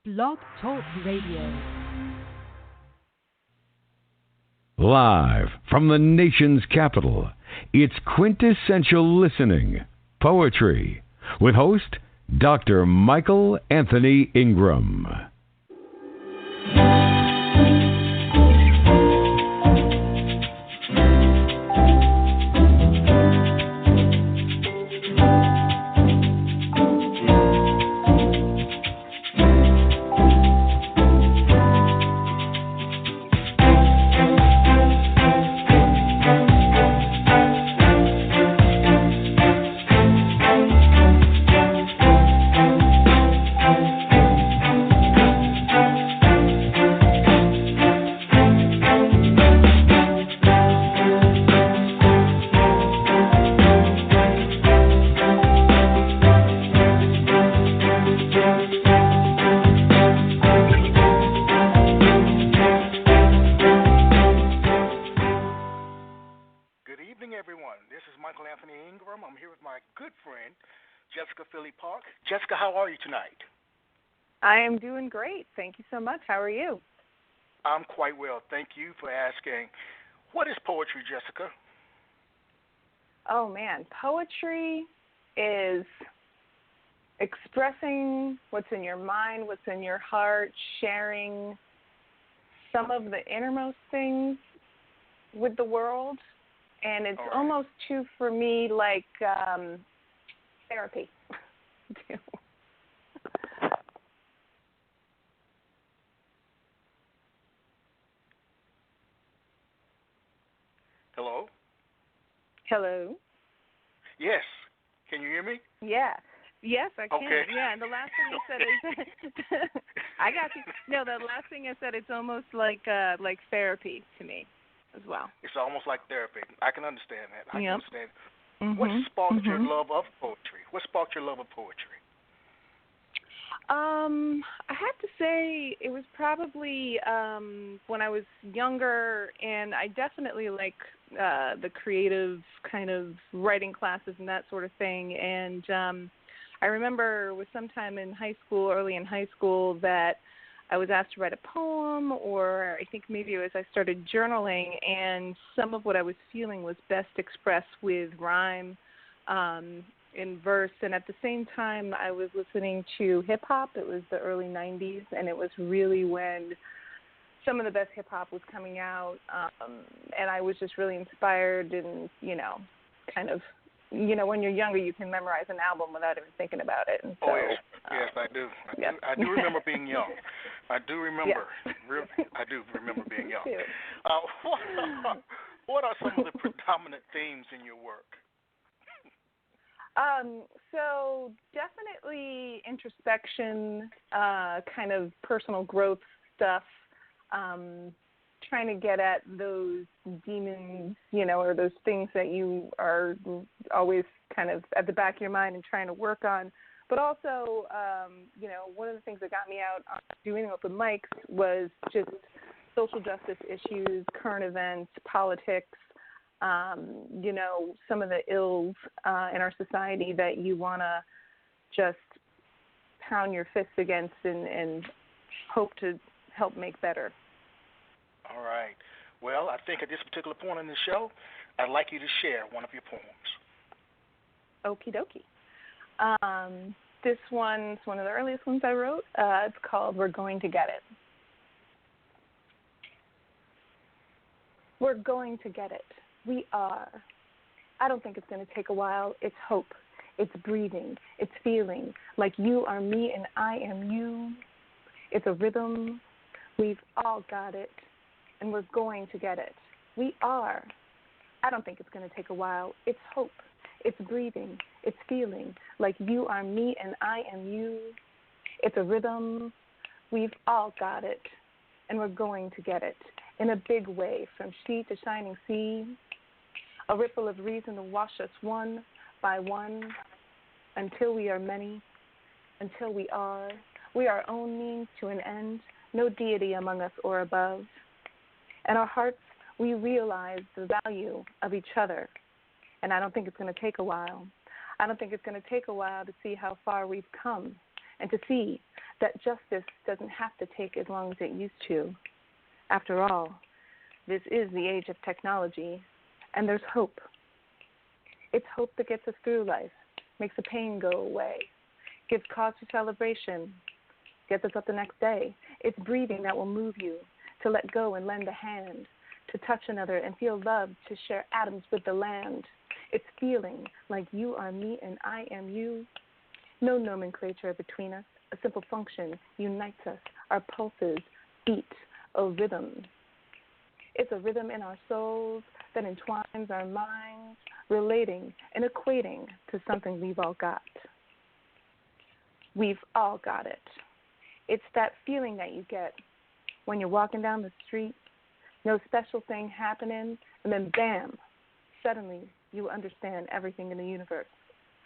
Blog Talk Radio. Live from the nation's capital, it's Quintessential Listening, Poetry, with host Dr. Michael Anthony Ingram. Jessica, how are you tonight? I am doing great. Thank you so much. How are you? I'm quite well. Thank you for asking. What is poetry, Jessica? Oh, man. Poetry is expressing what's in your mind, what's in your heart, sharing some of the innermost things with the world. And it's almost too, for me, like therapy. Hello? Hello? Yes. Can you hear me? Yeah. Yes, I can. Okay. Yeah, and the last thing you said is I got you. No, the last thing I said, it's almost like therapy to me as well. It's almost like therapy. I can understand that. I can understand. Mm-hmm. What sparked your love of poetry? What sparked your love of poetry? I have to say it was probably when I was younger, and I definitely like the creative kind of writing classes and that sort of thing. And I remember it was sometime in high school, early in high school, that I was asked to write a poem, or I think maybe it was I started journaling, and some of what I was feeling was best expressed with rhyme. In verse, and at the same time I was listening to hip-hop. It was the early 90s, and it was really when some of the best hip-hop was coming out, and I was just really inspired, and, kind of, when you're younger, you can memorize an album without even thinking about it. And so, yes, I do. Yes. I do remember being young. I do remember. Yeah. I do remember being young. Me too. What are some of the predominant themes in your work? So definitely introspection, kind of personal growth stuff, trying to get at those demons, or those things that you are always kind of at the back of your mind and trying to work on. But also, one of the things that got me out on doing open mics was just social justice issues, current events, politics, some of the ills in our society that you want to just pound your fists against and hope to help make better. All right. Well, I think at this particular point in the show, I'd like you to share one of your poems. Okie dokie. This one's one of the earliest ones I wrote. It's called We're Going to Get It. We're going to get it. We are. I don't think it's going to take a while. It's hope. It's breathing. It's feeling like you are me and I am you. It's a rhythm. We've all got it, and we're going to get it. We are. I don't think it's going to take a while. It's hope. It's breathing. It's feeling like you are me and I am you. It's a rhythm. We've all got it, and we're going to get it in a big way, from sea to shining sea. A ripple of reason to wash us one by one until we are many, until we are our own means to an end, no deity among us or above. In our hearts, we realize the value of each other, and I don't think it's going to take a while. I don't think it's going to take a while to see how far we've come and to see that justice doesn't have to take as long as it used to. After all, this is the age of technology, and there's hope. It's hope that gets us through life, makes the pain go away, gives cause for celebration, gets us up the next day. It's breathing that will move you, to let go and lend a hand, to touch another and feel loved, to share atoms with the land. It's feeling like you are me and I am you. No nomenclature between us. A simple function unites us. Our pulses beat a rhythm. It's a rhythm in our souls that entwines our minds, relating and equating to something we've all got. We've all got it. It's that feeling that you get when you're walking down the street, no special thing happening, and then bam, suddenly you understand everything in the universe,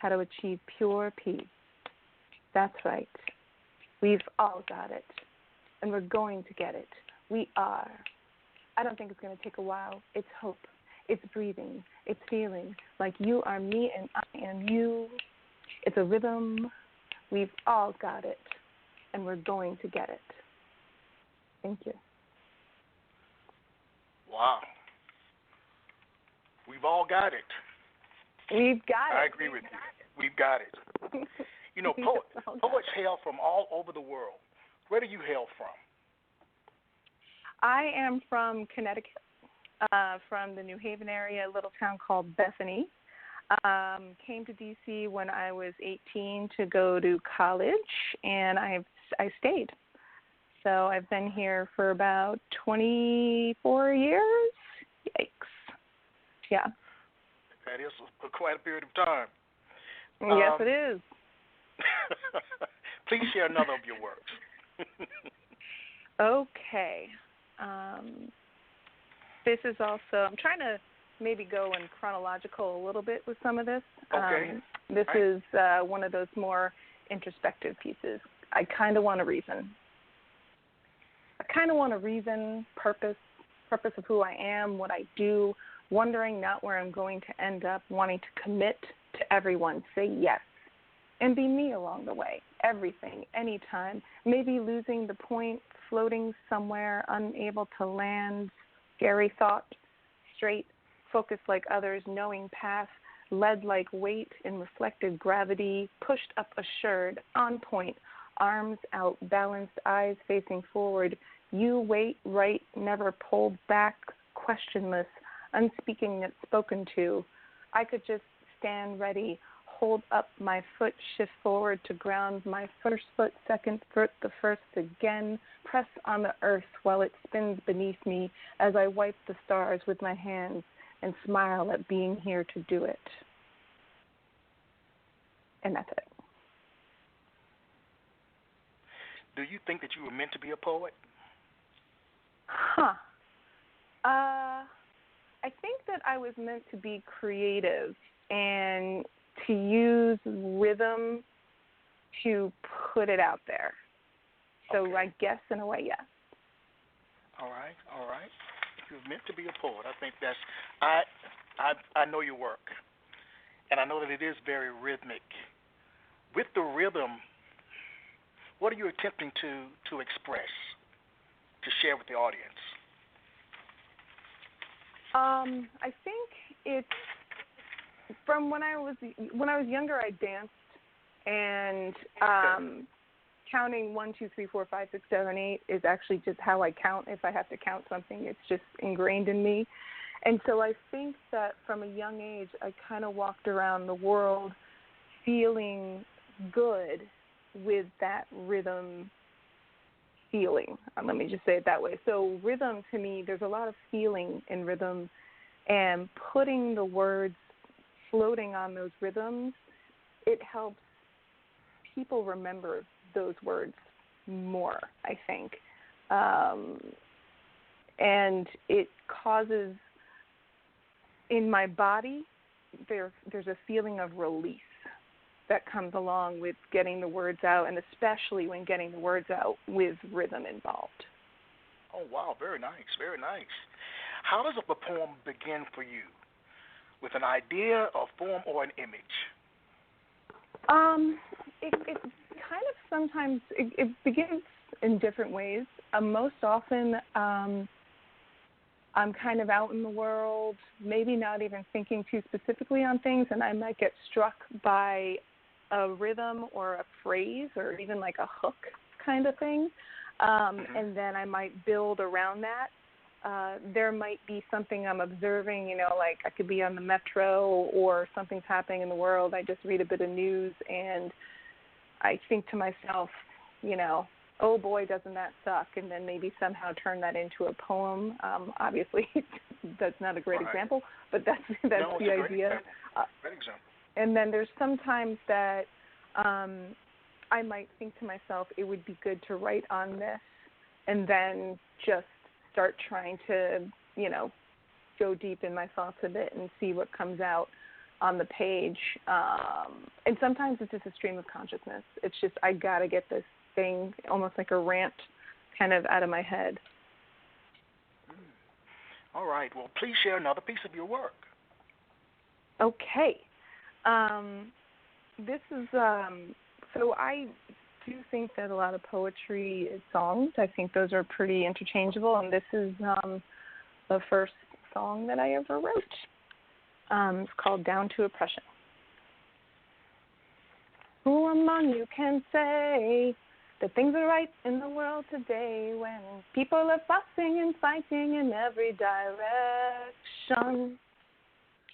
how to achieve pure peace. That's right. We've all got it, and we're going to get it. We are. I don't think it's going to take a while. It's hope. It's breathing. It's feeling like you are me and I am you. It's a rhythm. We've all got it, and we're going to get it. Thank you. Wow. We've all got it. We've got it. I agree with you. We've got it. You know, poets hail from all over the world. Where do you hail from? I am from Connecticut, from the New Haven area, a little town called Bethany. Came to D.C. when I was 18 to go to college, and I stayed. So I've been here for about 24 years. Yikes. Yeah. That is quite a period of time. Yes, it is. Please share another of your works. Okay. This is also, I'm trying to maybe go in chronological a little bit with some of this. Okay. This is one of those more introspective pieces. I kind of want to reason. Purpose of who I am, what I do, wondering not where I'm going to end up, wanting to commit to everyone, say yes, and be me along the way, everything, anytime, maybe losing the point, floating somewhere, unable to land, scary thought, straight, focused like others, knowing path, led like weight in reflected gravity, pushed up assured, on point, arms out, balanced, eyes facing forward. You wait, right, never pulled back, questionless, unspeaking yet spoken to. I could just stand ready, hold up my foot, shift forward to ground my first foot, second foot, the first again, press on the earth while it spins beneath me as I wipe the stars with my hands and smile at being here to do it. And that's it. Do you think that you were meant to be a poet? I think that I was meant to be creative and to use rhythm to put it out there. So Okay. I guess in a way, yes. All right. If you're meant to be a poet, I think that's I know your work, and I know that it is very rhythmic. With the rhythm, what are you attempting to express, to share with the audience? I think it's from when I was younger. I danced, and counting 1, 2, 3, 4, 5, 6, 7, 8 is actually just how I count. If I have to count something, it's just ingrained in me. And so I think that from a young age, I kind of walked around the world feeling good with that rhythm feeling. Let me just say it that way. So rhythm, to me, there's a lot of feeling in rhythm, and putting the words, floating on those rhythms, it helps people remember those words more, I think. And it causes, in my body, there's a feeling of release that comes along with getting the words out, and especially when getting the words out with rhythm involved. Oh, wow, very nice, very nice. How does a poem begin for you? With an idea, a form, or an image? It's kind of sometimes, it begins in different ways. Most often, I'm kind of out in the world, maybe not even thinking too specifically on things, and I might get struck by a rhythm or a phrase or even like a hook kind of thing, and then I might build around that. There might be something I'm observing, like I could be on the metro or something's happening in the world. I just read a bit of news and I think to myself, oh boy, doesn't that suck? And then maybe somehow turn that into a poem. Obviously, that's not a great example, but that's the idea. Great example. And then there's sometimes that I might think to myself, it would be good to write on this, and then just start trying to, go deep in my thoughts a bit and see what comes out on the page. And sometimes it's just a stream of consciousness. It's just, I got to get this thing, almost like a rant, kind of out of my head. All right. Well, please share another piece of your work. Okay. This is, so I do think that a lot of poetry is songs. I think those are pretty interchangeable, and this is the first song that I ever wrote. It's called Down to Oppression. Who among you can say that things are right in the world today when people are fussing and fighting in every direction?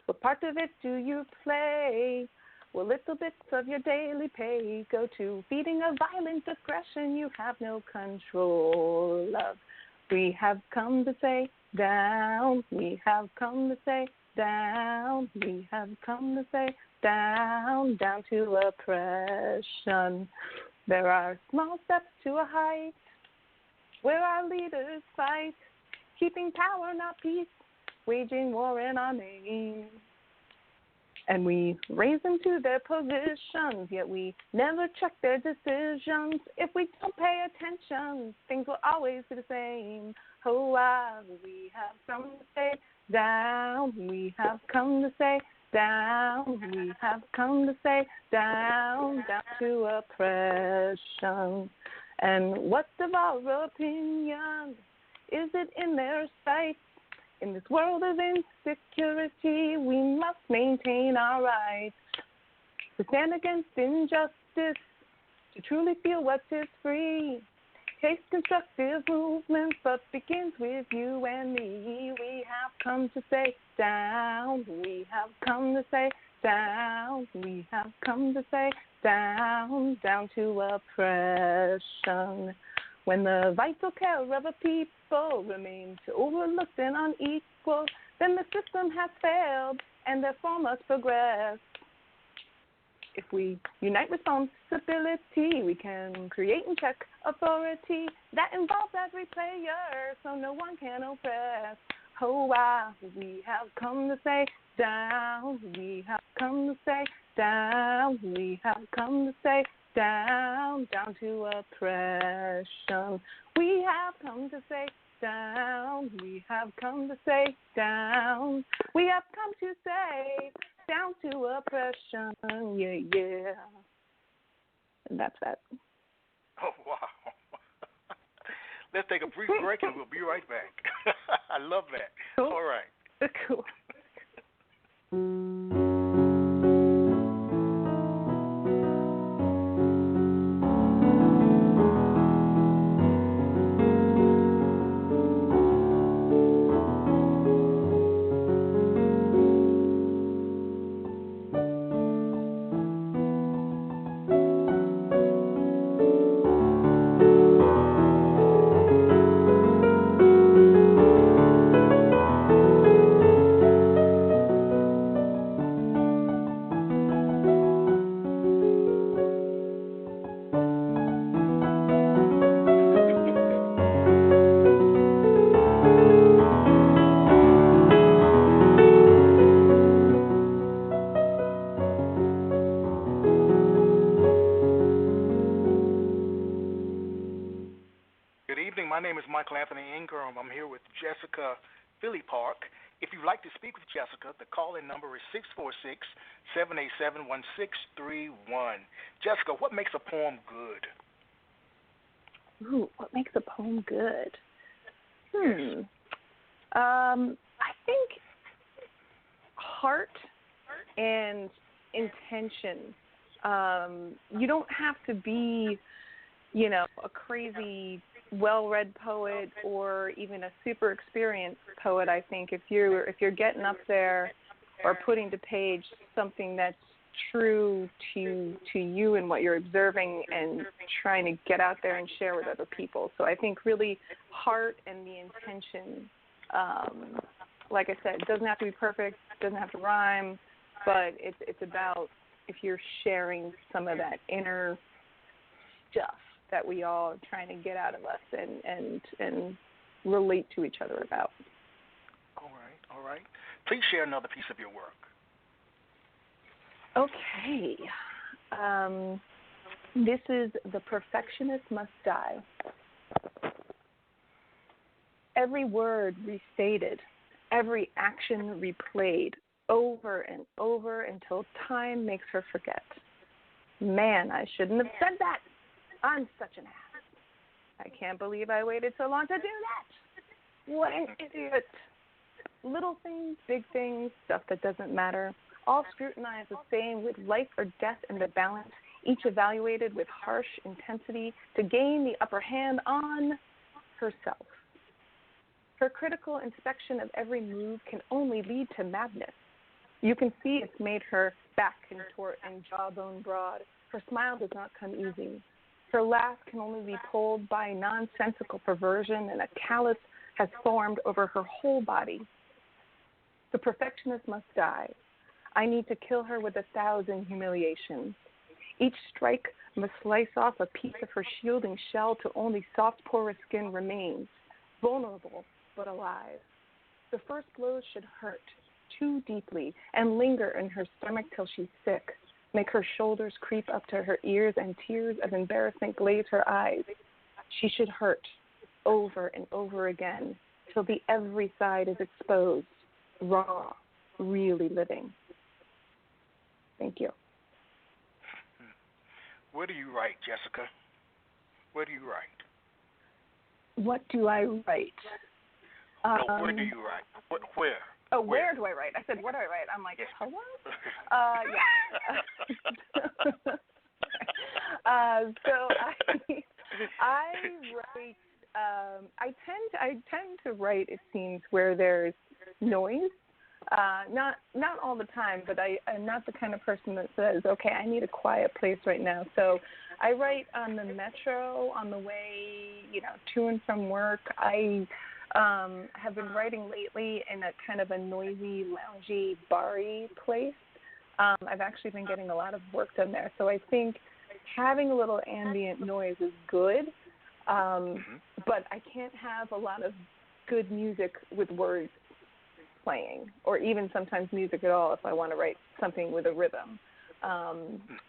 What part of it do you play? Well, little bits of your daily pay go to feeding a violent aggression you have no control of. We have come to say down. We have come to say down. We have come to say down, down to oppression. There are small steps to a height where our leaders fight, keeping power, not peace, waging war in our name. And we raise them to their positions, yet we never check their decisions. If we don't pay attention, things will always be the same. Oh, we have come to say down. We have come to say down. We have come to say down, down to oppression. And what's of our opinion? Is it in their sight? In this world of insecurity, we must maintain our rights to stand against injustice, to truly feel what is free. Takes constructive movement, but begins with you and me. We have come to say down. We have come to say down. We have come to say down, down to oppression. When the vital care of a people remains overlooked and unequal, then the system has failed and therefore must progress. If we unite responsibility, we can create and check authority. That involves every player, so no one can oppress. Oh, we have come to say down. We have come to say down. We have come to say down, down to oppression. We have come to say down. We have come to say down. We have come to say down to oppression. Yeah, yeah. And that's that. Oh, wow. Let's take a brief break and we'll be right back. I love that. Cool. All right. Cool. Philie Park. If you'd like to speak with Jessica, the call-in number is 646-787-1631. Jessica, what makes a poem good? Ooh, what makes a poem good? I think heart and intention. You don't have to be, a crazy, well-read poet or even a super experienced poet. I think if you're getting up there or putting to page something that's true to you and what you're observing and trying to get out there and share with other people. So I think really heart and the intention. Like I said, it doesn't have to be perfect, doesn't have to rhyme, but it's about if you're sharing some of that inner stuff that we all are trying to get out of us and relate to each other about. All right. Please share another piece of your work. Okay. This is The Perfectionist Must Die. Every word restated, every action replayed, over and over until time makes her forget. Man, I shouldn't have said that. I'm such an ass. I can't believe I waited so long to do that. What an idiot. Little things, big things, stuff that doesn't matter, all scrutinized the same with life or death in the balance, each evaluated with harsh intensity to gain the upper hand on herself. Her critical inspection of every move can only lead to madness. You can see it's made her back contort and jawbone broad. Her smile does not come easy. Her laugh can only be pulled by nonsensical perversion, and a callus has formed over her whole body. The perfectionist must die. I need to kill her with 1,000 humiliations. Each strike must slice off a piece of her shielding shell till only soft porous skin remains, vulnerable but alive. The first blows should hurt too deeply and linger in her stomach till she's sick, make her shoulders creep up to her ears and tears of embarrassment glaze her eyes. She should hurt over and over again till the every side is exposed, raw, really living. Thank you. Where do you write, Jessica? Where do you write? What do I write? No, where do you write? Where? Oh, where do I write? I said, what do I write? I'm like, hello? Yeah. So I write. I tend to write, it seems, where there's noise. Not all the time, but I'm not the kind of person that says, okay, I need a quiet place right now. So I write on the metro on the way, to and from work. I have been writing lately in a kind of a noisy, loungy, bar-y place. I've actually been getting a lot of work done there. So I think having a little ambient noise is good, but I can't have a lot of good music with words playing, or even sometimes music at all if I want to write something with a rhythm.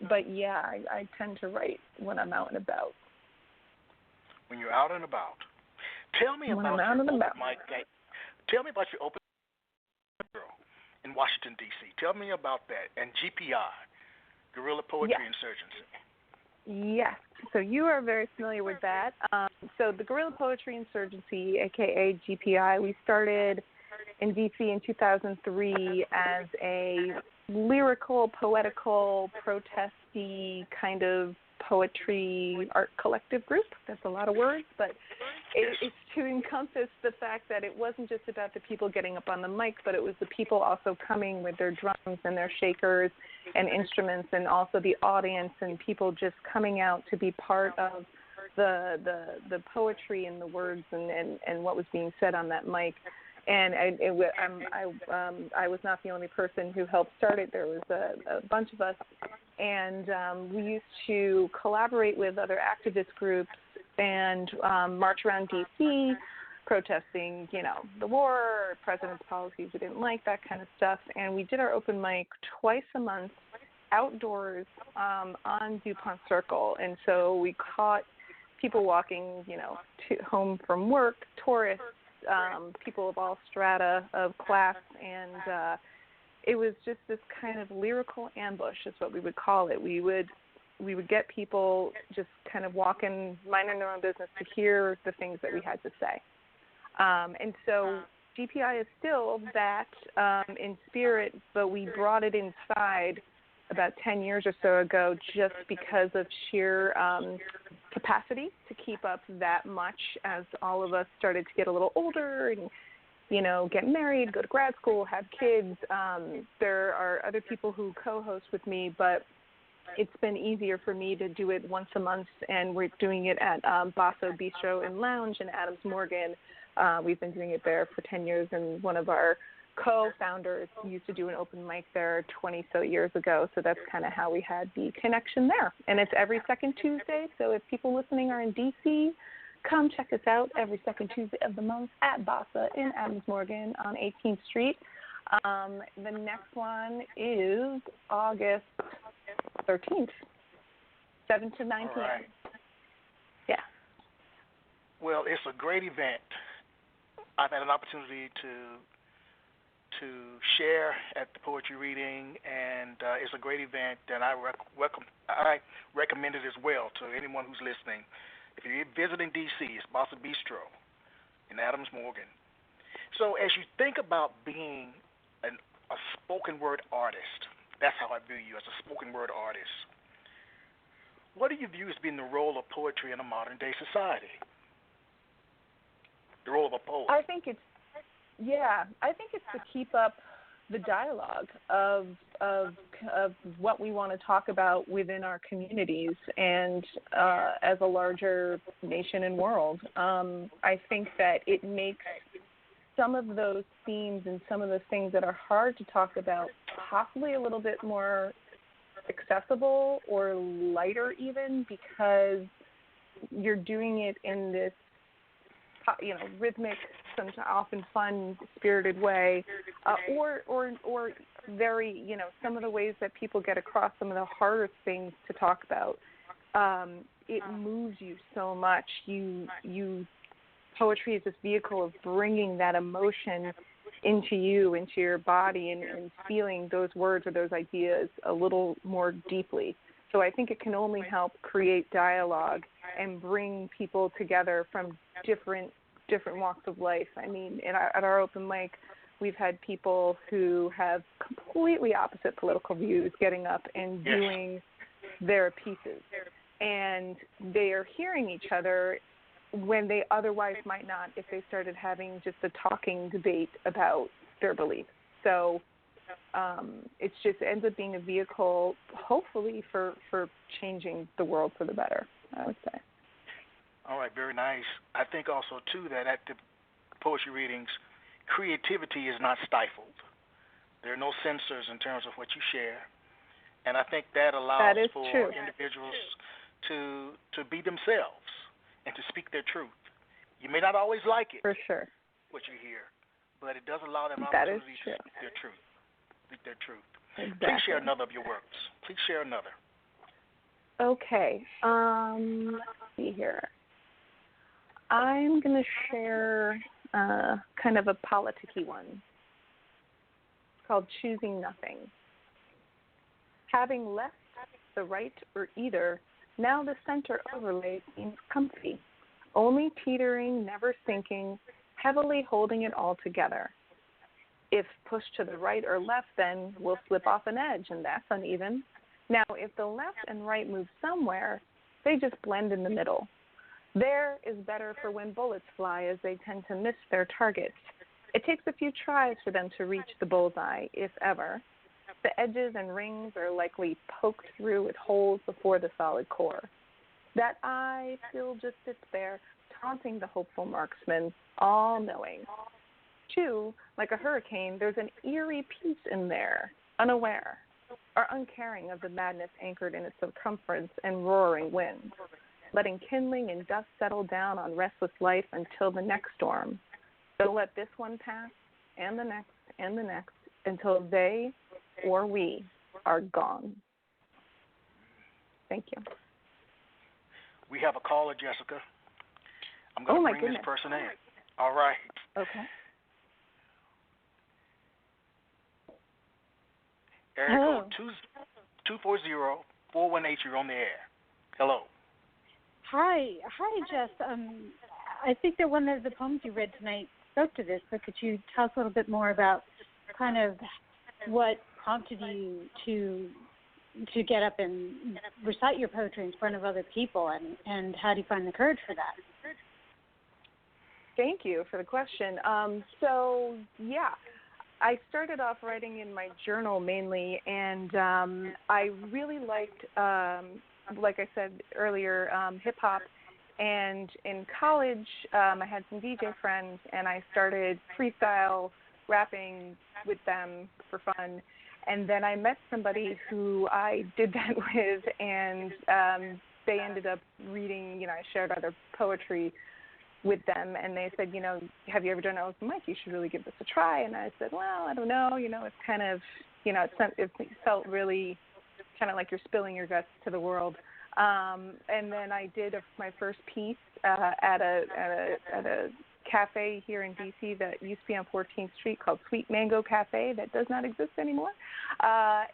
But yeah, I tend to write when I'm out and about. When you're out and about. Tell me about your open mic. Tell me about your open mic in Washington, D.C. Tell me about that. And GPI, Guerrilla Poetry Insurgency. Yes. So you are very familiar with that. So the Guerrilla Poetry Insurgency, a.k.a. GPI, we started in D.C. in 2003 as a lyrical, poetical, protesty kind of poetry art collective group. That's a lot of words, but it's to encompass the fact that it wasn't just about the people getting up on the mic, but it was the people also coming with their drums and their shakers and instruments, and also the audience and people just coming out to be part of the poetry and the words and what was being said on that mic. And I was not the only person who helped start it. There was a bunch of us, and we used to collaborate with other activist groups and march around D.C. protesting, the war, president's policies we didn't like, that kind of stuff. And we did our open mic twice a month outdoors on DuPont Circle. And so we caught people walking, to home from work, tourists, people of all strata of class, and it was just this kind of lyrical ambush is what we would call it. We would get people just kind of walking, minding their own business to hear the things that we had to say. And so GPI is still that in spirit, but we brought it inside about 10 years or so ago just because of sheer capacity to keep up that much as all of us started to get a little older and, get married, go to grad school, have kids. There are other people who co-host with me, but it's been easier for me to do it once a month, and we're doing it at Basso Bistro and Lounge in Adams Morgan. We've been doing it there for 10 years, and one of our co-founders used to do an open mic there 20 so years ago, so that's kind of how we had the connection there. And it's every second Tuesday, so if people listening are in D.C., come check us out every second Tuesday of the month at Bassa in Adams Morgan on 18th Street. The next one is August 13th, 7 to 9 p.m. Right. Yeah. Well, it's a great event. I've had an opportunity to share at the poetry reading, and it's a great event, and I recommend it as well to anyone who's listening. If you're visiting D.C., it's Bassa Bistro in Adams Morgan. So as you think about being a spoken word artist, that's how I view you, as a spoken word artist. What do you view as being the role of poetry in a modern day society? The role of a poet. I think it's to keep up the dialogue of what we want to talk about within our communities and as a larger nation and world. I think that it makes some of those themes and some of those things that are hard to talk about possibly a little bit more accessible or lighter, even because you're doing it in this rhythmic, sometimes often fun, spirited way, or very, some of the ways that people get across some of the hardest things to talk about. It moves you so much. Poetry is this vehicle of bringing that emotion into you, into your body, and feeling those words or those ideas a little more deeply. So I think it can only help create dialogue and bring people together from different walks of life. I mean, at our open mic, we've had people who have completely opposite political views getting up and doing their pieces. And they are hearing each other when they otherwise might not if they started having just a talking debate about their beliefs. So it just ends up being a vehicle, hopefully, for changing the world for the better, I would say. All right, very nice. I think also, too, that at the poetry readings, creativity is not stifled. There are no censors in terms of what you share. And I think that allows for individuals to be themselves and to speak their truth. You may not always like it, for sure, what you hear, but it does allow them opportunity to speak their truth. Exactly. Please share another of your works. Please share another. Okay. Let's see here. I'm going to share kind of a politicky one called Choosing Nothing. Having left the right or either, now the center overlay seems comfy, only teetering, never sinking, heavily holding it all together. If pushed to the right or left, then we'll slip off an edge, and that's uneven. Now, if the left and right move somewhere, they just blend in the middle. There is better for when bullets fly, as they tend to miss their targets. It takes a few tries for them to reach the bullseye, if ever. The edges and rings are likely poked through with holes before the solid core. That eye still just sits there, taunting the hopeful marksman, all-knowing. Too, like a hurricane, there's an eerie peace in there, unaware, or uncaring of the madness anchored in its circumference and roaring winds, letting kindling and dust settle down on restless life until the next storm. They'll let this one pass, and the next, and the next, until they or we are gone. Thank you. We have a caller, Jessica. I'm going to bring this person in. All right. Okay. Area Hello. code 240-418. You're on the air. Hello. Hi, Jess. I think that one of the poems you read tonight spoke to this, but could you tell us a little bit more about kind of what prompted you to get up and recite your poetry in front of other people, and how do you find the courage for that? Thank you for the question. I started off writing in my journal mainly, and I really liked, like I said earlier, hip-hop. And in college, I had some DJ friends, and I started freestyle rapping with them for fun. And then I met somebody who I did that with, and they ended up reading, I shared other poetry with them, and they said, have you ever done an open mic? You should really give this a try. And I said, well, I don't know, it's kind of, it felt really kind of like you're spilling your guts to the world. And then I did my first piece at a cafe here in D.C. that used to be on 14th Street called Sweet Mango Cafe that does not exist anymore. I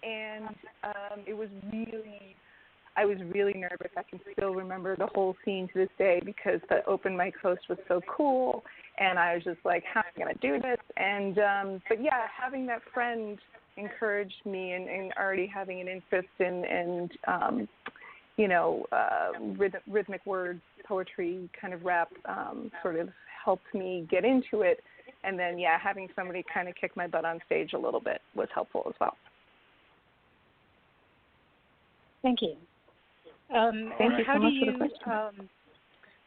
was really nervous. I can still remember the whole scene to this day because the open mic host was so cool, and I was just like, how am I going to do this? And having that friend encouraged me, and already having an interest in rhythmic words, poetry, kind of rap, sort of helped me get into it. And then, having somebody kind of kick my butt on stage a little bit was helpful as well. Thank you. Thank you so much for the question.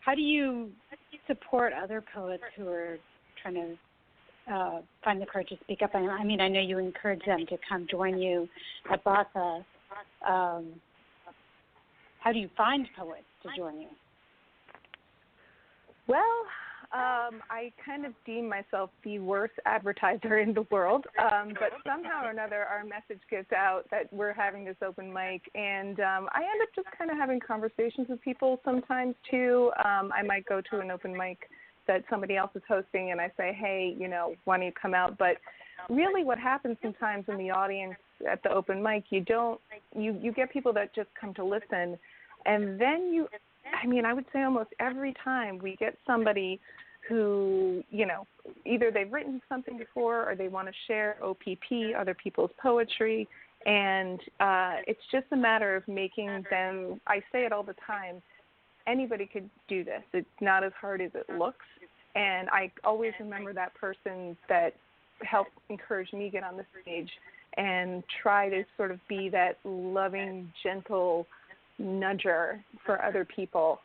How do you support other poets who are trying to find the courage to speak up? I mean, I know you encourage them to come join you at BASA. How do you find poets to join you? Well, I kind of deem myself the worst advertiser in the world, but somehow or another our message gets out that we're having this open mic, and I end up just kind of having conversations with people sometimes too. I might go to an open mic that somebody else is hosting, and I say, hey, why don't you come out? But really what happens sometimes in the audience at the open mic, you get people that just come to listen, and then I would say almost every time we get somebody who, either they've written something before or they want to share OPP, other people's poetry, and it's just a matter of making them, I say it all the time, anybody could do this. It's not as hard as it looks, and I always remember that person that helped encourage me get on the stage and try to sort of be that loving, gentle nudger for other people,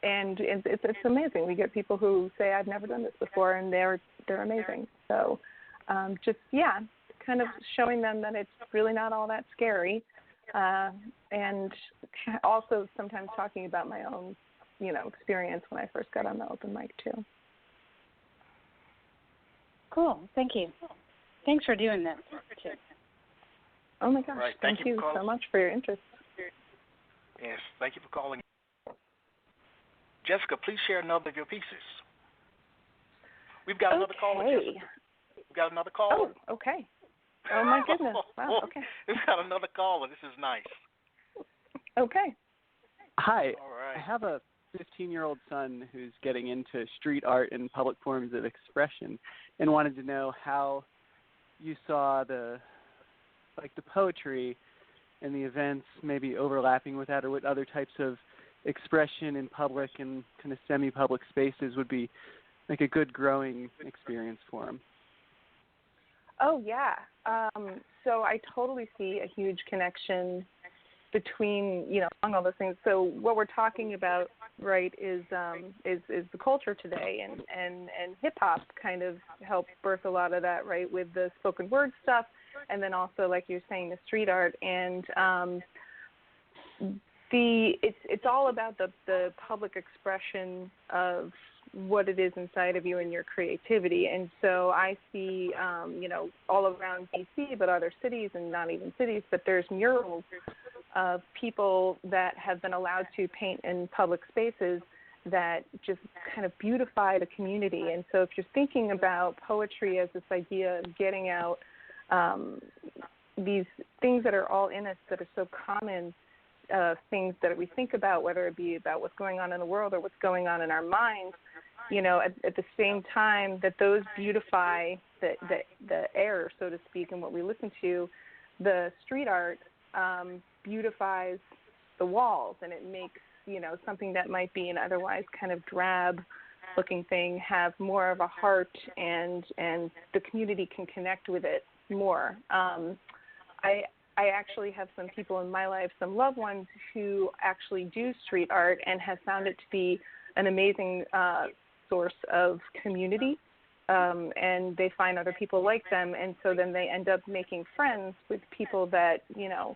and it's amazing. We get people who say, I've never done this before, and they're amazing. So kind of showing them that it's really not all that scary, and also sometimes talking about my own experience when I first got on the open mic too. Cool. Thank you. Thanks for doing that too. Oh my gosh, right. Thank you so much for your interest. Yes, thank you for calling. Jessica, please share another of your pieces. We've got another caller, Jessica. We've got another caller. Oh, okay. Oh, my goodness. Wow, okay. We've got another caller. This is nice. Okay. Hi. All right. I have a 15-year-old son who's getting into street art and public forms of expression, and wanted to know how you saw the poetry and the events maybe overlapping with that, or what other types of expression in public and kind of semi-public spaces would be like a good growing experience for him. Oh, yeah. So I totally see a huge connection between, among all those things. So what we're talking about, right, is the culture today, and hip hop kind of helped birth a lot of that, right, with the spoken word stuff, and then also, like you're saying, the street art, and it's all about the public expression of what it is inside of you and your creativity. And so I see, all around DC, but other cities, and not even cities, but there's murals of people that have been allowed to paint in public spaces that just kind of beautify the community. And so if you're thinking about poetry as this idea of getting out these things that are all in us that are so common, things that we think about, whether it be about what's going on in the world or what's going on in our minds, you know, at the same time that those beautify the air, so to speak, and what we listen to, the street art beautifies the walls, and it makes, you know, something that might be an otherwise kind of drab looking thing have more of a heart, and the community can connect with it more. I actually have some people in my life, some loved ones who actually do street art and have found it to be an amazing source of community, and they find other people like them, and so then they end up making friends with people that, you know,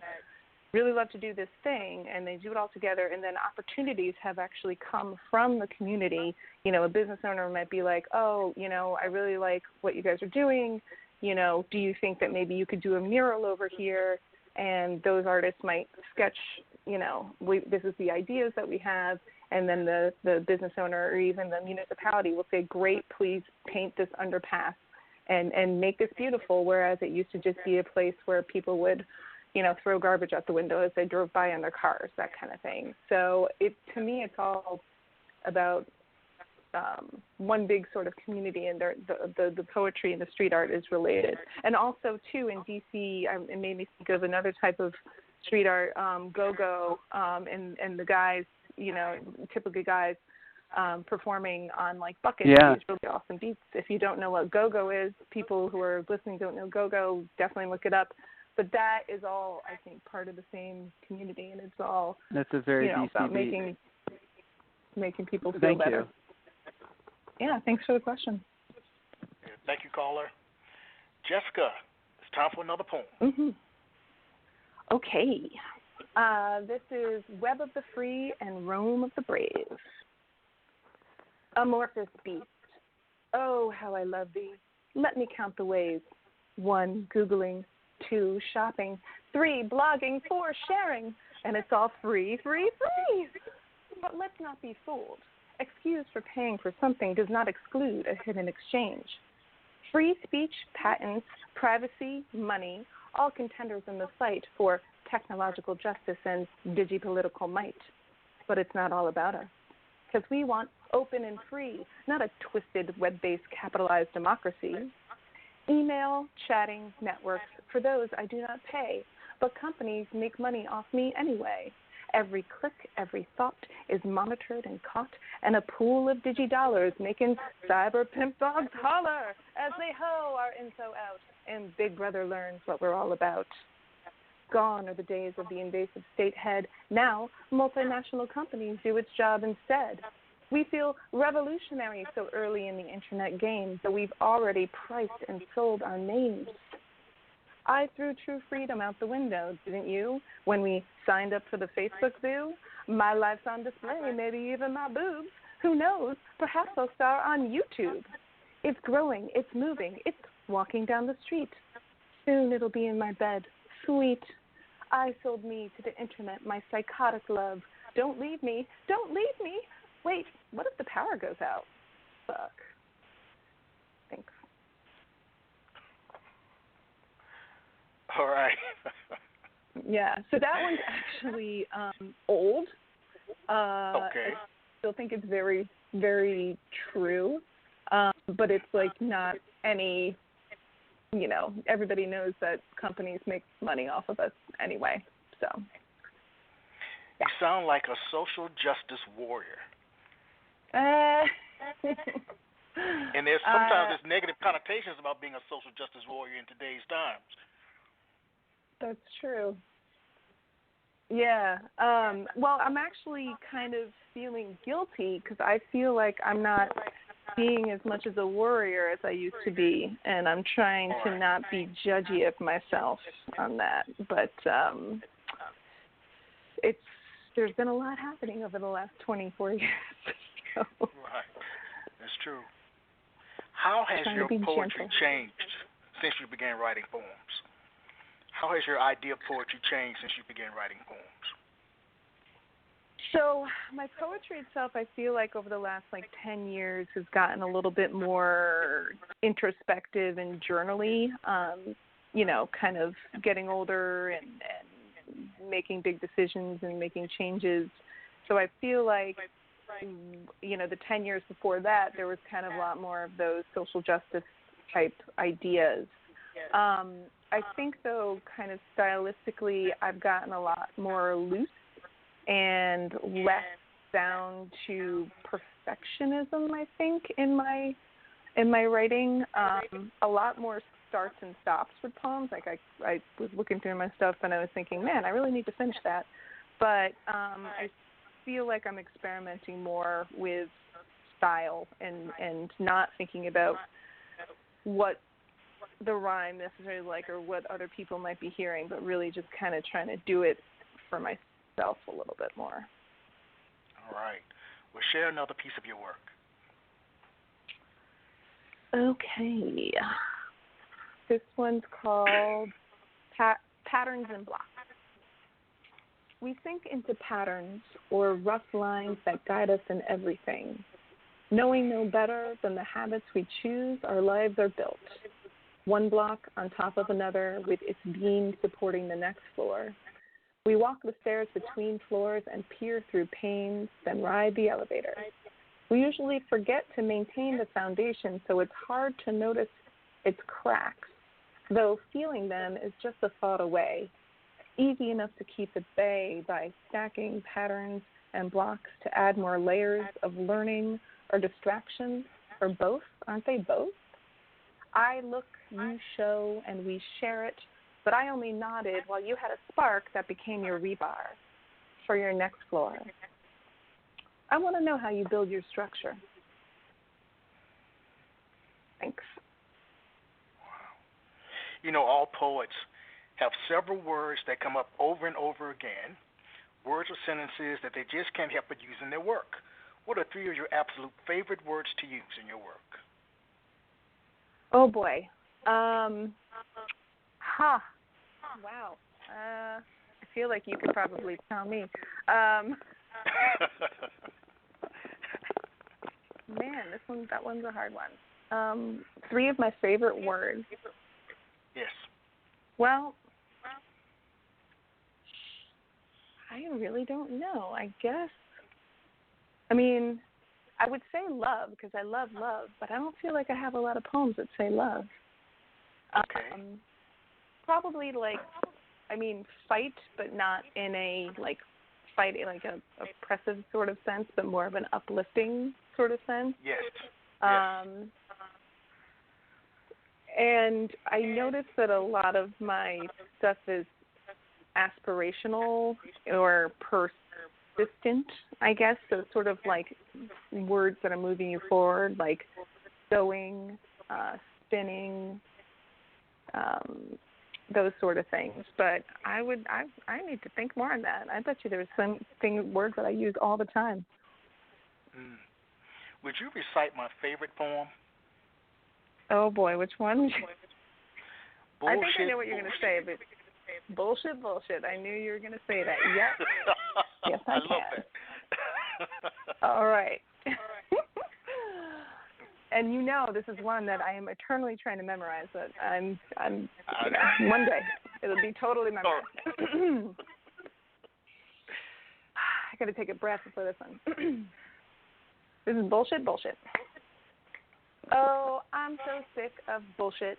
really love to do this thing, and they do it all together, and then opportunities have actually come from the community. You know, a business owner might be like, oh, you know, I really like what you guys are doing. You know, do you think that maybe you could do a mural over here? And those artists might sketch, you know, this is the ideas that we have, and then the business owner or even the municipality will say, great, please paint this underpass and make this beautiful, whereas it used to just be a place where people would, you know, throw garbage out the window as they drove by in their cars, that kind of thing. So to me, it's all about one big sort of community, and the poetry and the street art is related. And also, too, in D.C., it made me think of another type of street art, go-go, and the guys, you know, typically guys performing on, like, buckets. Yeah. These really awesome beats. If you don't know what go-go is, people who are listening don't know go-go, definitely look it up. But that is all, I think, part of the same community, and it's all, that's a very you know, DC about beat. making people feel Thank better. You. Yeah, thanks for the question. Thank you, caller. Jessica, it's time for another poem. Mm-hmm. Okay. This is Web of the Free and Roam of the Brave. Amorphous beast, oh, how I love thee. Let me count the ways. 1, Googling. 2, shopping. 3, blogging. 4, sharing. And it's all free, free, free. But let's not be fooled. Excuse for paying for something does not exclude a hidden exchange. Free speech, patents, privacy, money, all contenders in the fight for technological justice and digipolitical might. But it's not all about us, because we want open and free, not a twisted web-based capitalized democracy. Email, chatting, networks, for those I do not pay, but companies make money off me anyway. Every click, every thought is monitored and caught, and a pool of digi-dollars making cyber pimp dogs holler as they hoe our info out, and Big Brother learns what we're all about. Gone are the days of the invasive state head. Now, multinational companies do its job instead. We feel revolutionary so early in the internet game, though we've already priced and sold our names. I threw true freedom out the window, didn't you, when we signed up for the Facebook Zoo? My life's on display, maybe even my boobs. Who knows? Perhaps I'll star on YouTube. It's growing, it's moving, it's walking down the street. Soon it'll be in my bed. Sweet. I sold me to the internet, my psychotic love. Don't leave me. Don't leave me. Wait, what if the power goes out? Fuck. Thanks. All right. Yeah, so that one's actually old. Okay. I still think it's very, very true, but it's like not any, you know, everybody knows that companies make money off of us anyway, so. You sound like a social justice warrior. And sometimes there's negative connotations about being a social justice warrior in today's times. That's true. Yeah. Well, I'm actually kind of feeling guilty because I feel like I'm not being as much as a warrior as I used to be, and I'm trying to not be judgy of myself on that. But there's been a lot happening over the last 24 years. So. Right. That's true. How has your poetry changed since you began writing poems? How has your idea of poetry changed since you began writing poems? So my poetry itself, I feel like over the last 10 years has gotten a little bit more introspective and journaly, kind of getting older and making big decisions and making changes. So I feel like, the 10 years before that, there was kind of a lot more of those social justice type ideas. I think, though, kind of stylistically, I've gotten a lot more loose and less down to perfectionism, I think, in my writing. A lot more starts and stops with poems. Like I was looking through my stuff and I was thinking, man, I really need to finish that. But I feel like I'm experimenting more with style and not thinking about what the rhyme necessarily like or what other people might be hearing, but really just kind of trying to do it for myself a little bit more. All right. Well, share another piece of your work. Okay. This one's called Patterns and Blocks. We sink into patterns or rough lines that guide us in everything. Knowing no better than the habits we choose, our lives are built. One block on top of another with its beam supporting the next floor. We walk the stairs between floors and peer through panes, then ride the elevator. We usually forget to maintain the foundation, so it's hard to notice its cracks, though feeling them is just a thought away. Easy enough to keep at bay by stacking patterns and blocks to add more layers of learning or distraction, or both. Aren't they both? I look, you show, and we share it, but I only nodded while you had a spark that became your rebar for your next floor. I want to know how you build your structure. Thanks. Wow. All poets have several words that come up over and over again, words or sentences that they just can't help but use in their work. What are three of your absolute favorite words to use in your work? Oh, boy. Wow. I feel like you could probably tell me. Man, that one's a hard one. Three of my favorite words. Yes. Well, I really don't know. I guess. I mean, I would say love because I love love, but I don't feel like I have a lot of poems that say love. Okay. Probably fight, but not in a fight in a oppressive sort of sense, but more of an uplifting sort of sense. Yes. And I noticed that a lot of my stuff is aspirational or persistent, I guess. So it's sort of like words that are moving you forward, like sewing, spinning, those sort of things. But I need to think more on that. I bet you there's words that I use all the time. Would you recite my favorite poem? Oh boy, which one? Bullshit, I think I know what you're going to say, but bullshit. I knew you were going to say that. Yep. Yes, I can. love that. All right. And this is one that I am eternally trying to memorize. But I'm one day it'll be totally memorized. I got to take a breath before this one. This is bullshit. Oh, I'm so sick of bullshit.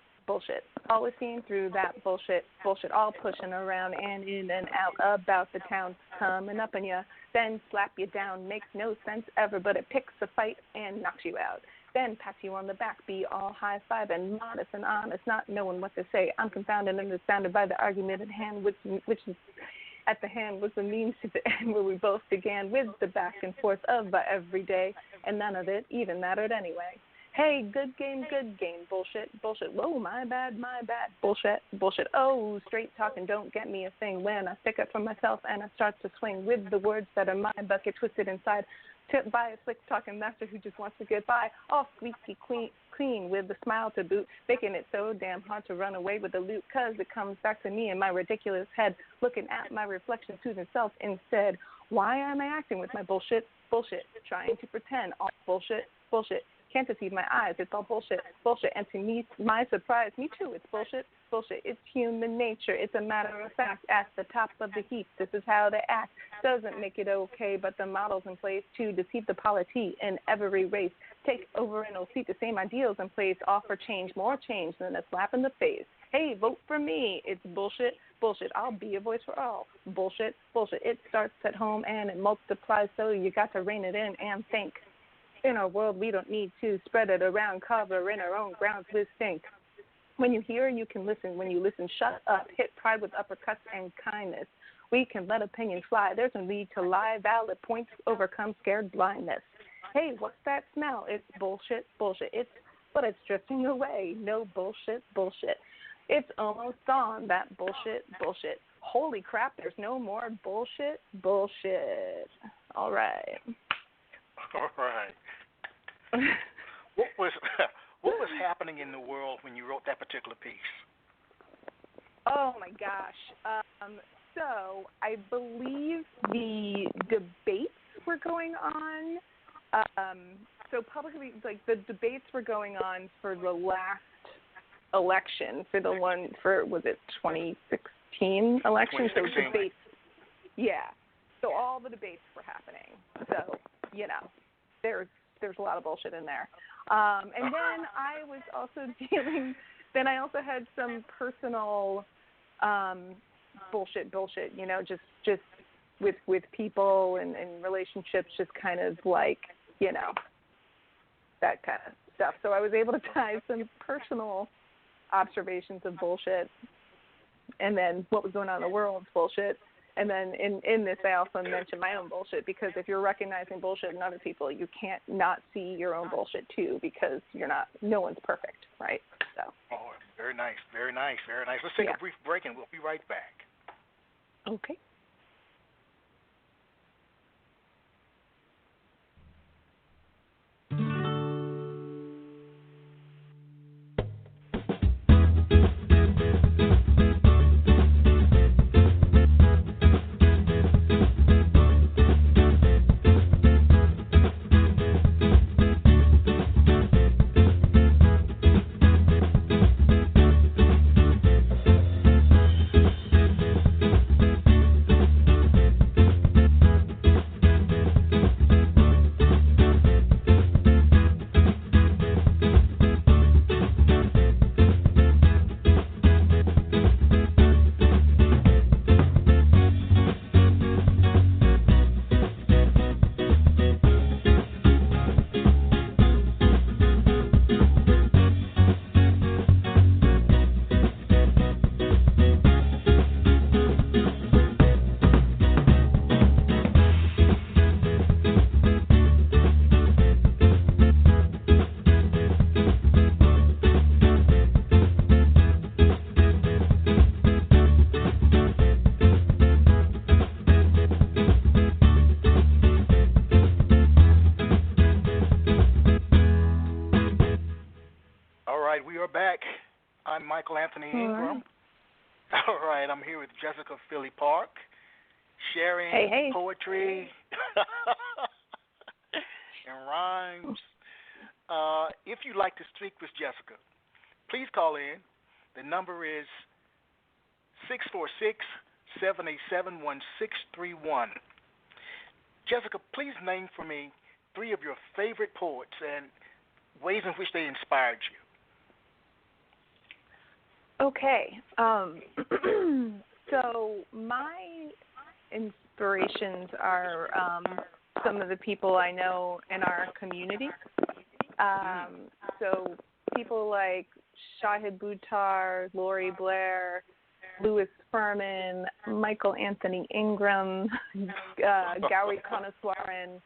Always seeing through that bullshit. All pushing around and in and out about the town, coming up on you, then slap you down. Makes no sense ever, but it picks a fight and knocks you out. Then pats you on the back, be all high five and modest and honest, not knowing what to say. I'm confounded and astounded by the argument at hand, which is at the hand was the means to the end where we both began with the back and forth of every day, and none of it even mattered anyway. Hey, good game, bullshit. Whoa, my bad, bullshit. Oh, straight talking don't get me a thing when I stick up for myself and I start to swing with the words that are mine, but get twisted inside, tipped by a slick talking master who just wants to get by, all squeaky clean with a smile to boot, making it so damn hard to run away with the loot, 'cause it comes back to me in my ridiculous head, looking at my reflection to the self instead. Why am I acting with my bullshit? Bullshit. Trying to pretend. All bullshit. Bullshit. Can't deceive my eyes. It's all bullshit. Bullshit. And to me, my surprise, me too. It's bullshit. Bullshit. It's human nature. It's a matter of fact. At the top of the heap, this is how they act. Doesn't make it okay, but the models in place to deceive the polity in every race. Take over and seat the same ideals in place. Offer change, more change than a slap in the face. Hey, vote for me. It's bullshit. Bullshit. I'll be a voice for all. Bullshit. Bullshit. It starts at home and it multiplies, so you got to rein it in and think. In our world, we don't need to spread it around, covering our own grounds with stink. When you hear, you can listen. When you listen, shut up. Hit pride with uppercuts and kindness. We can let opinions fly. There's no need to lie. Valid points overcome scared blindness. Hey, what's that smell? It's bullshit. Bullshit. But it's drifting away. No bullshit. Bullshit. It's almost gone. That bullshit. Bullshit. Holy crap, there's no more bullshit. Bullshit. All right. All right. What was happening in the world when you wrote that particular piece? Oh my gosh. So I believe the debates were going on. So publicly, like the debates were going on for the last election, for the one for, was it 2016 election? 2016. So debates. Yeah. So all the debates were happening. So, you know, there's a lot of bullshit in there. And then I was also then I also had some personal bullshit, you know, just with people and relationships, just kind of like, you know, that kind of stuff. So I was able to tie some personal observations of bullshit and then what was going on in the world's bullshit. And then in this, I also mentioned my own bullshit, because if you're recognizing bullshit in other people, you can't not see your own bullshit too, because no one's perfect, right? So. Oh, very nice, very nice, very nice. Let's take a brief break and we'll be right back. Okay. Anthony Ingram. All right, I'm here with Jessica Philie Park, sharing poetry and rhymes. If you'd like to speak with Jessica, please call in. The number is 646-787-1631. Jessica, please name for me 3 of your favorite poets and ways in which they inspired you. Okay. So my inspirations are some of the people I know in our community. So people like Shahid Buttar, Lori Blair, Louis Furman, Michael Anthony Ingram, Gauri Kanaswaran,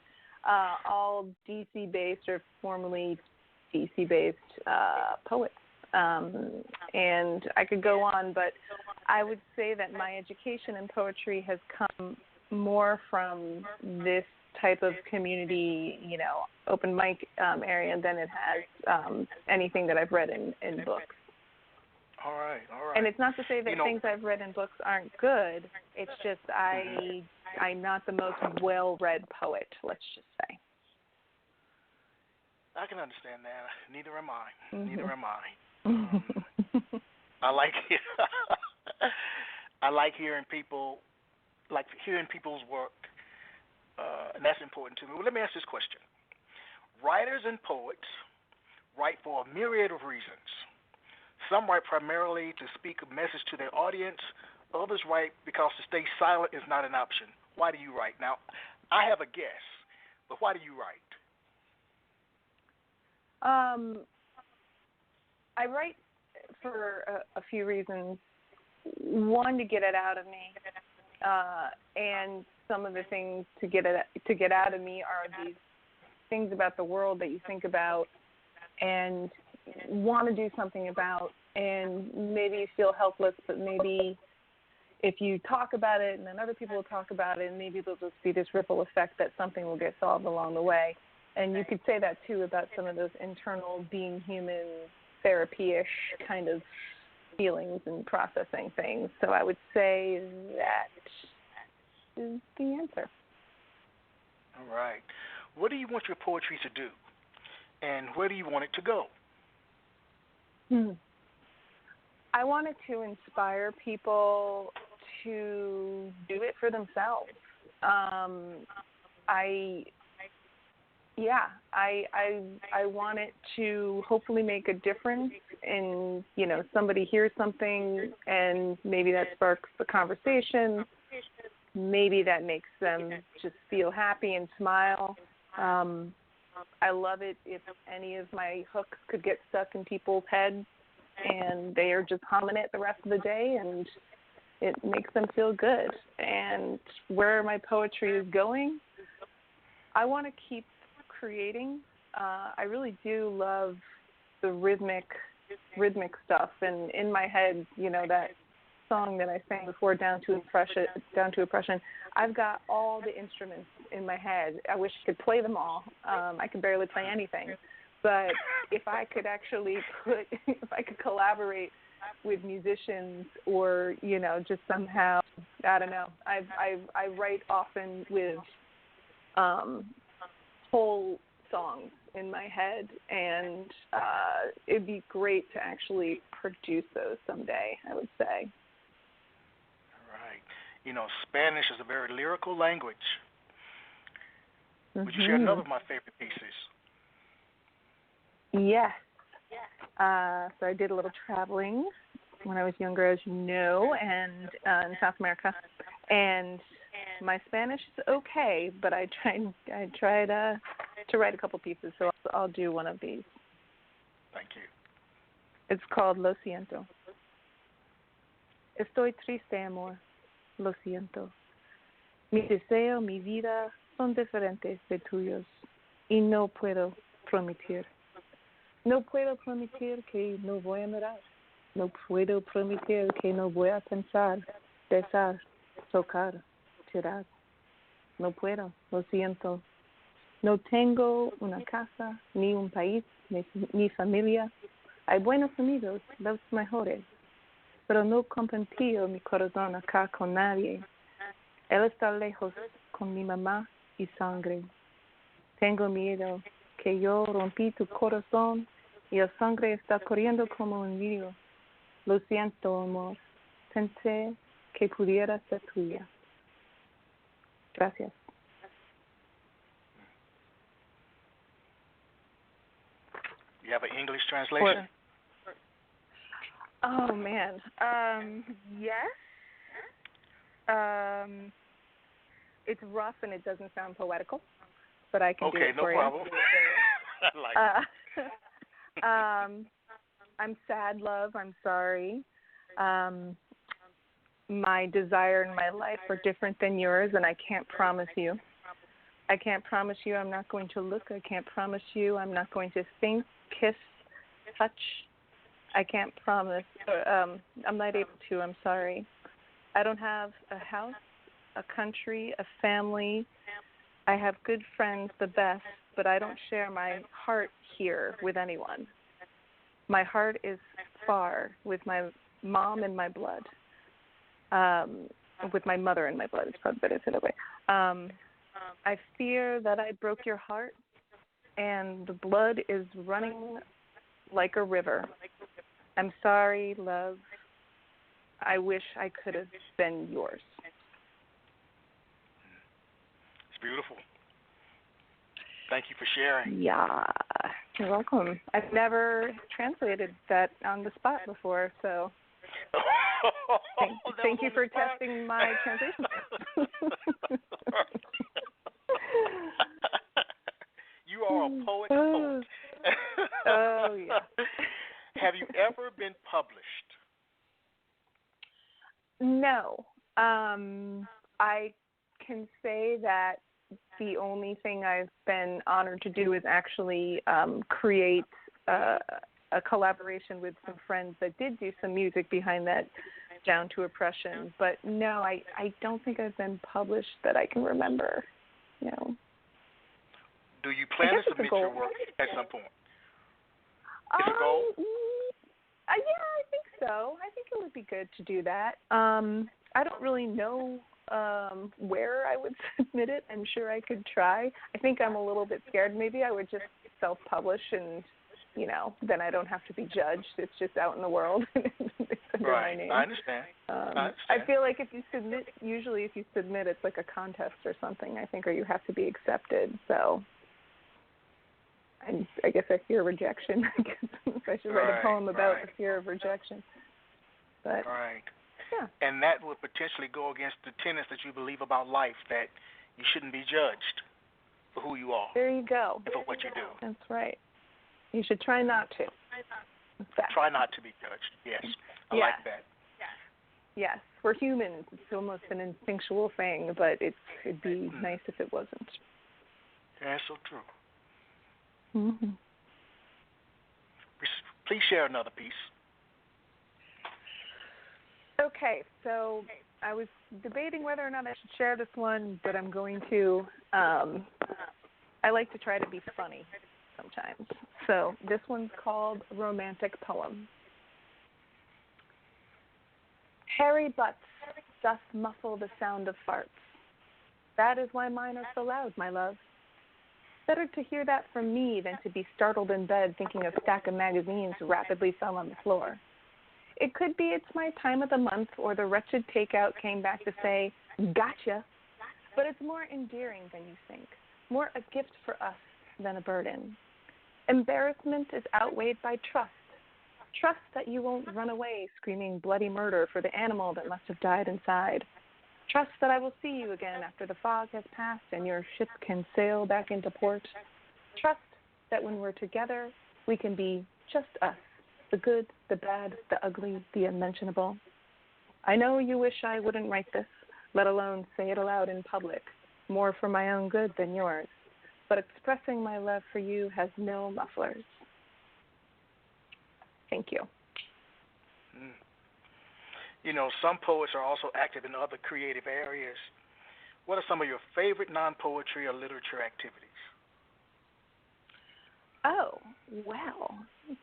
all DC-based or formerly DC-based poets. And I could go on, but I would say that my education in poetry has come more from this type of community, open mic area than it has anything that I've read in books. All right. And it's not to say that things I've read in books aren't good. It's just I I'm not the most well-read poet, let's just say. I can understand that. Neither am I. Mm-hmm. Neither am I. I like I like hearing people's work, and that's important to me. Well, let me ask this question. Writers and poets write for a myriad of reasons. Some write primarily to speak a message to their audience. Others write because to stay silent is not an option. Why do you write? Now, I have a guess, but why do you write? I write for a few reasons. One, to get it out of me, and some of the things to get out of me are these things about the world that you think about and want to do something about, and maybe you feel helpless, but maybe if you talk about it and then other people will talk about it, and maybe there'll just be this ripple effect that something will get solved along the way. And you could say that, too, about some of those internal being human, therapy-ish kind of feelings and processing things. So I would say that is the answer. All right. What do you want your poetry to do? And where do you want it to go? I want it to inspire people to do it for themselves. I want it to hopefully make a difference in, somebody hears something and maybe that sparks the conversation. Maybe that makes them just feel happy and smile. I love it if any of my hooks could get stuck in people's heads and they are just humming it the rest of the day, and it makes them feel good. And where my poetry is going, I want to keep creating. I really do love the rhythmic stuff, and in my head, that song that I sang before, Down to Oppression, I've got all the instruments in my head. I wish I could play them all. I can barely play anything. But if I could actually if I could collaborate with musicians, or just somehow, I don't know. I write often with whole songs in my head, and it'd be great to actually produce those someday, I would say. Right. Spanish is a very lyrical language. Would you share another of my favorite pieces? Yes. So I did a little traveling when I was younger, as you know, and in South America. And my Spanish is okay, but I tried to write a couple pieces, so I'll do one of these. Thank you. It's called Lo Siento. Estoy triste, amor. Lo siento. Mi deseo, mi vida son diferentes de tuyos y no puedo prometer. No puedo prometer que no voy a mirar. No puedo prometer que no voy a pensar, besar, tocar, tirar. No puedo, lo siento. No tengo una casa, ni un país, ni familia. Hay buenos amigos, los mejores. Pero no compartió mi corazón acá con nadie. Él está lejos con mi mamá y sangre. Tengo miedo que yo rompí tu corazón y la sangre está corriendo como un río. Lo siento, amor. Pensé que pudiera ser tuya. Gracias. You have an English translation? Oh, man. Yes. It's rough and it doesn't sound poetical, but I can do it for you. Okay, no problem. I like it. I'm sad, love. I'm sorry. My desire and my life are different than yours, and I can't promise you. I can't promise you I'm not going to look. I can't promise you I'm not going to think, kiss, touch. I can't promise. I'm not able to. I'm sorry. I don't have a house, a country, a family. I have good friends, the best, but I don't share my heart here with anyone. My heart is far with my mom and my blood. with my mother in my blood. It's probably better to say that way. I fear that I broke your heart, and the blood is running like a river. I'm sorry, love. I wish I could have been yours. It's beautiful. Thank you for sharing. Yeah, you're welcome. I've never translated that on the spot before, so thank you for testing my translation. You are a poet. Oh, yeah. Have you ever been published? No. I can say that the only thing I've been honored to do is actually create a collaboration with some friends that did do some music behind that, Down to Oppression. But no, I don't think I've been published that I can remember. No. Do you plan to submit your work at some point? Is it a goal? Yeah, I think so. I think it would be good to do that. I don't really know where I would submit it. I'm sure I could try. I think I'm a little bit scared. Maybe I would just self-publish and, then I don't have to be judged. It's just out in the world. It's under my name. I understand. I feel like if you submit, it's like a contest or something, I think, or you have to be accepted. So I guess I fear rejection. I guess I should write a poem about the fear of rejection. But yeah. And that would potentially go against the tenets that you believe about life, that you shouldn't be judged for who you are. There you go. And for what you do. That's right. You should try not to. Try not to be judged. Yes. I like that. Yes. We're humans. It's almost an instinctual thing, but it'd be nice if it wasn't. That's so true. Mm-hmm. Please share another piece. Okay, so I was debating whether or not I should share this one, but I'm going to. I like to try to be funny sometimes. So this one's called Romantic Poem. Hairy butts doth muffle the sound of farts. That is why mine are so loud, my love. Better to hear that from me than to be startled in bed thinking a stack of magazines rapidly fell on the floor. It could be it's my time of the month or the wretched takeout came back to say, gotcha, but it's more endearing than you think, more a gift for us than a burden. Embarrassment is outweighed by trust. Trust that you won't run away screaming bloody murder for the animal that must have died inside. Trust that I will see you again after the fog has passed and your ship can sail back into port. Trust that when we're together, we can be just us, the good, the bad, the ugly, the unmentionable. I know you wish I wouldn't write this, let alone say it aloud in public, more for my own good than yours, but expressing my love for you has no mufflers. Thank you. Some poets are also active in other creative areas. What are some of your favorite non-poetry or literature activities? Oh, well,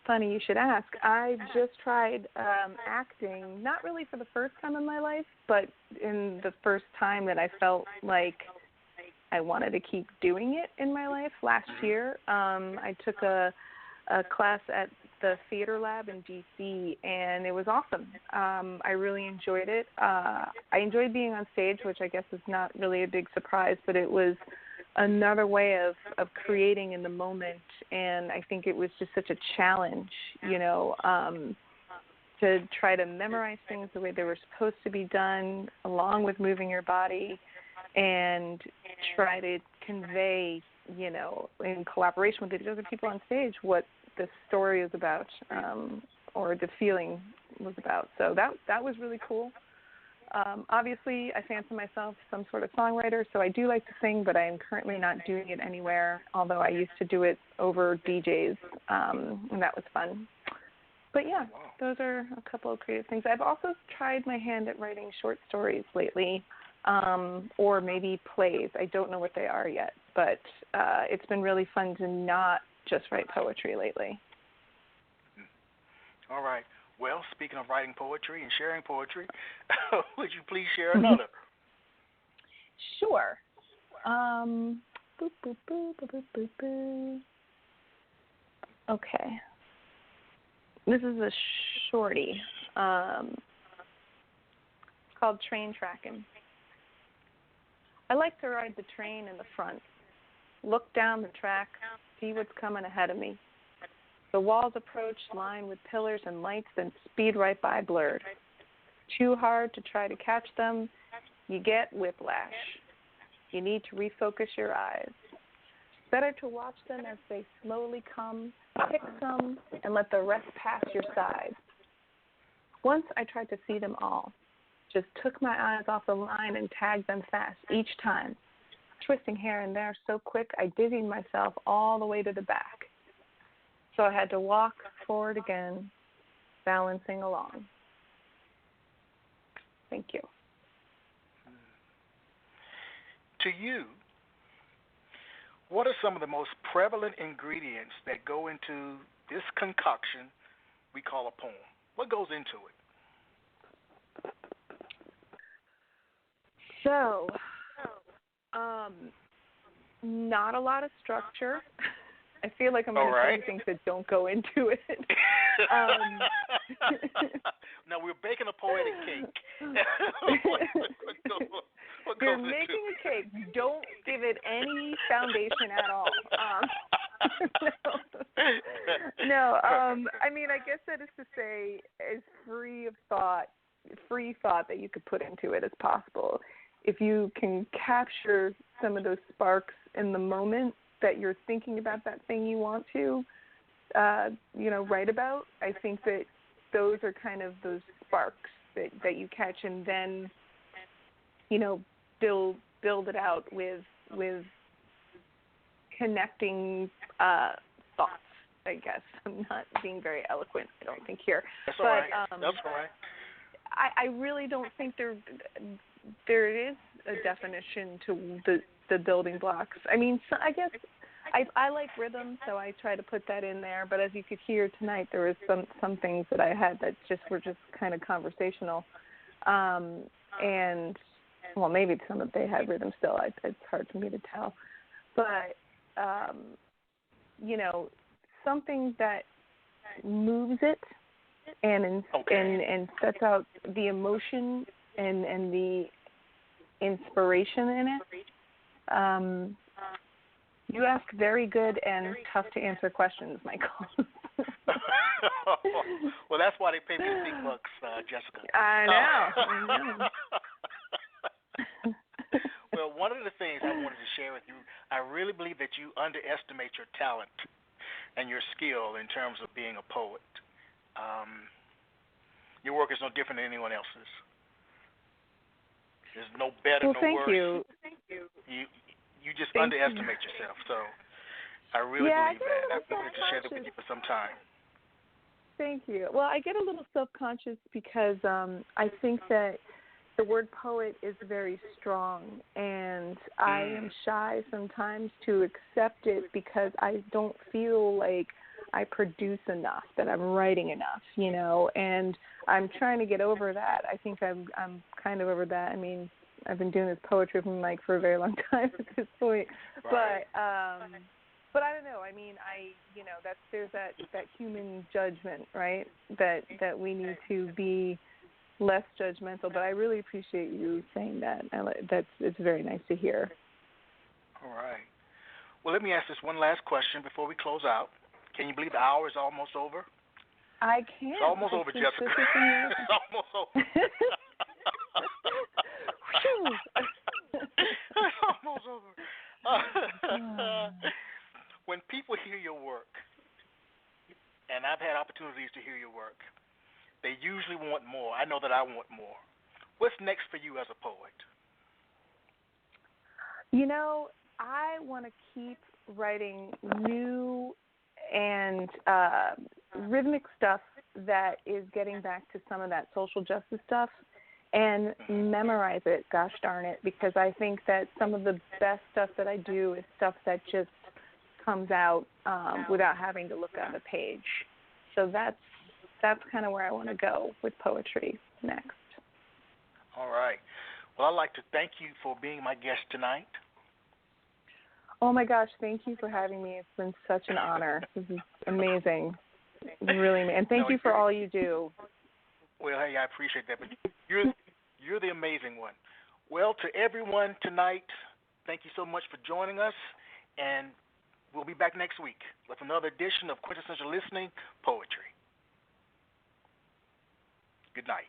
funny you should ask. I just tried acting, not really for the first time in my life, but in the first time that I felt like I wanted to keep doing it in my life last year. I took a class at the Theater Lab in D.C., and it was awesome. I really enjoyed it. I enjoyed being on stage, which I guess is not really a big surprise, but it was another way of creating in the moment, and I think it was just such a challenge, to try to memorize things the way they were supposed to be done, along with moving your body, and try to convey, in collaboration with the other people on stage, what the story is about, or the feeling was about. So that was really cool. Obviously, I fancy myself some sort of songwriter, so I do like to sing, but I am currently not doing it anywhere, although I used to do it over DJs, and that was fun. But yeah, those are a couple of creative things. I've also tried my hand at writing short stories lately, or maybe plays. I don't know what they are yet, but it's been really fun to not just write poetry lately. All right. Well, speaking of writing poetry and sharing poetry, would you please share another? Sure. Boop, boop, boop, boop, boop, boop, boop. Okay. This is a shorty. It's called Train Tracking. I like to ride the train in the front, look down the track, see what's coming ahead of me. The walls approach, lined with pillars and lights, then speed right by blurred. Too hard to try to catch them, you get whiplash. You need to refocus your eyes. Better to watch them as they slowly come, pick some, and let the rest pass your side. Once I tried to see them all, just took my eyes off the line and tagged them fast each time, twisting here and there so quick I dizzied myself all the way to the back. So I had to walk forward again, balancing along. Thank you. To you, what are some of the most prevalent ingredients that go into this concoction we call a poem? What goes into it? So, not a lot of structure. I feel like I'm going to say things that don't go into it. Now, we're baking a poetic cake. What You're goes making into a cake. Don't give it any foundation at all. No. I mean, I guess that is to say as free thought that you could put into it as possible. If you can capture some of those sparks in the moment that you're thinking about that thing you want to, write about, I think that those are kind of those sparks that you catch, and then, build it out with connecting thoughts. I guess I'm not being very eloquent, I don't think here. That's all right. That's all right. I really don't think there is a definition to the building blocks. I mean, so I guess I like rhythm, so I try to put that in there. But as you could hear tonight, there was some things that I had that were just kind of conversational, and well, maybe some of they had rhythm still. It's hard for me to tell, but something that moves it and sets out the emotion and the inspiration in it. You ask very good and tough to answer questions, Michael. Well, that's why they pay me big bucks, Jessica. I know. Well, one of the things I wanted to share with you, I really believe that you underestimate your talent and your skill in terms of being a poet. Your work is no different than anyone else's. There's no better, no worse. Thank you. You just underestimate yourself. So I really believe that. I've wanted to share that with you for some time. Thank you. Well, I get a little self-conscious because I think that the word poet is very strong, and I am shy sometimes to accept it because I don't feel like I produce enough, that I'm writing enough, and I'm trying to get over that. I think I'm kind of over that. I mean, I've been doing this poetry for a very long time at this point, right. but I don't know. I mean, there's that human judgment, right? That we need to be less judgmental. But I really appreciate you saying that. It's very nice to hear. All right. Well, let me ask this one last question before we close out. Can you believe the hour is almost over? I can't. It's almost over, Jessica. It's almost over. It's almost over. When people hear your work, and I've had opportunities to hear your work, they usually want more. I know that I want more. What's next for you as a poet? I want to keep writing new and rhythmic stuff that is getting back to some of that social justice stuff and memorize it, gosh darn it, because I think that some of the best stuff that I do is stuff that just comes out without having to look at a page. So that's that's kind of where I want to go with poetry next. All right. Well, I'd like to thank you for being my guest tonight. Oh my gosh, thank you for having me. It's been such an honor. This is amazing. Really, and thank you for all you do. Well, hey, I appreciate that, but you're the amazing one. Well, to everyone tonight, thank you so much for joining us, and we'll be back next week with another edition of Quintessential Listening Poetry. Good night.